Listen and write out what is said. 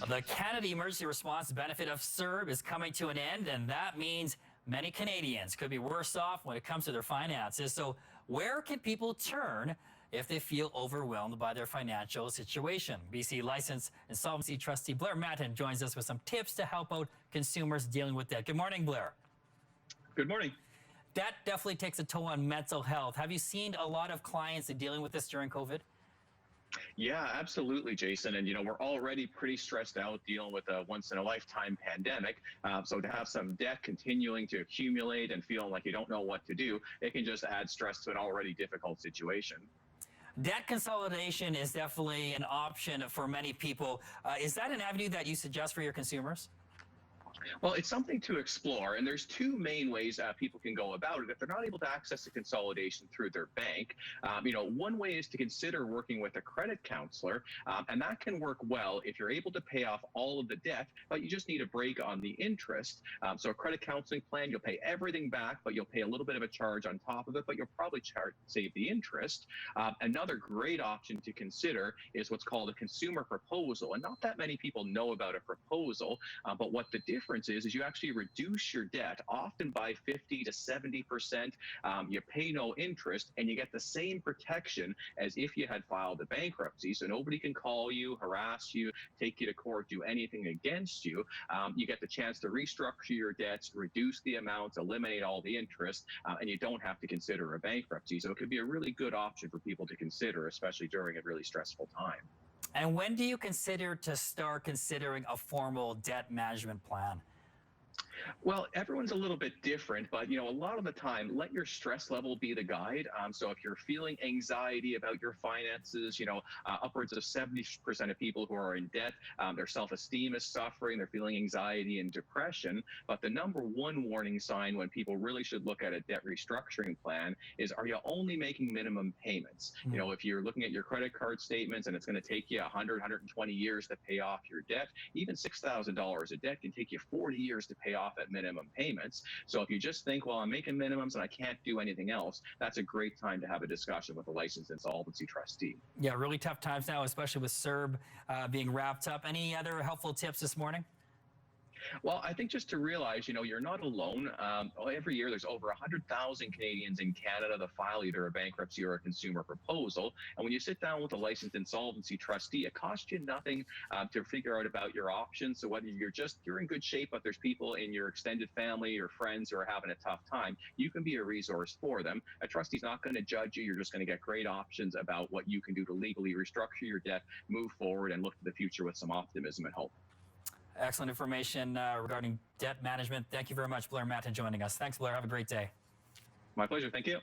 The Canada Emergency Response benefit of CERB is coming to an end, and that means many Canadians could be worse off when it comes to their finances. So where can people turn if they feel overwhelmed by their financial situation? BC licensed insolvency trustee Blair Matton joins us with some tips to help out consumers dealing with debt. Good morning, Blair. Good morning. Debt definitely takes a toll on mental health. Have you seen a lot of clients dealing with this during COVID? Yeah, absolutely, Jason. And, we're already pretty stressed out dealing with a once in a lifetime pandemic. So to have some debt continuing to accumulate and feeling like you don't know what to do, it can just add stress to an already difficult situation. Debt consolidation is definitely an option for many people. Is that an avenue that you suggest for your consumers? Well, it's something to explore, and there's two main ways people can go about it if they're not able to access the consolidation through their bank. One way is to consider working with a credit counselor, and that can work well if you're able to pay off all of the debt, but you just need a break on the interest. So a credit counseling plan, you'll pay everything back, but you'll pay a little bit of a charge on top of it, but you'll probably save the interest. Another great option to consider is what's called a consumer proposal, and not that many people know about a proposal, but what the difference is you actually reduce your debt often by 50 to 70%. You pay no interest and you get the same protection as if you had filed a bankruptcy. So nobody can call you, harass you, take you to court, do anything against you. You get the chance to restructure your debts, reduce the amounts, eliminate all the interest, and you don't have to consider a bankruptcy. So it could be a really good option for people to consider, especially during a really stressful time. And when do you consider to start considering a formal debt management plan? Well, everyone's a little bit different, but a lot of the time, let your stress level be the guide. So if you're feeling anxiety about your finances, upwards of 70% of people who are in debt, their self-esteem is suffering, they're feeling anxiety and depression. But the number one warning sign when people really should look at a debt restructuring plan is, are you only making minimum payments? If you're looking at your credit card statements and it's going to take you 120 years to pay off your debt, even $6,000 of debt can take you 40 years to pay off at minimum payments. So if you just think, well, I'm making minimums and I can't do anything else, that's a great time to have a discussion with a licensed insolvency trustee. Yeah, really tough times now, especially with CERB being wrapped up. Any other helpful tips this morning? Well, I think just to realize, you're not alone. Every year, there's over 100,000 Canadians in Canada that file either a bankruptcy or a consumer proposal. And when you sit down with a licensed insolvency trustee, it costs you nothing to figure out about your options. So whether you're in good shape, but there's people in your extended family or friends who are having a tough time, you can be a resource for them. A trustee's not going to judge you. You're just going to get great options about what you can do to legally restructure your debt, move forward, and look to the future with some optimism and hope. Excellent information regarding debt management. Thank you very much, Blair Matton, joining us. Thanks, Blair. Have a great day. My pleasure. Thank you.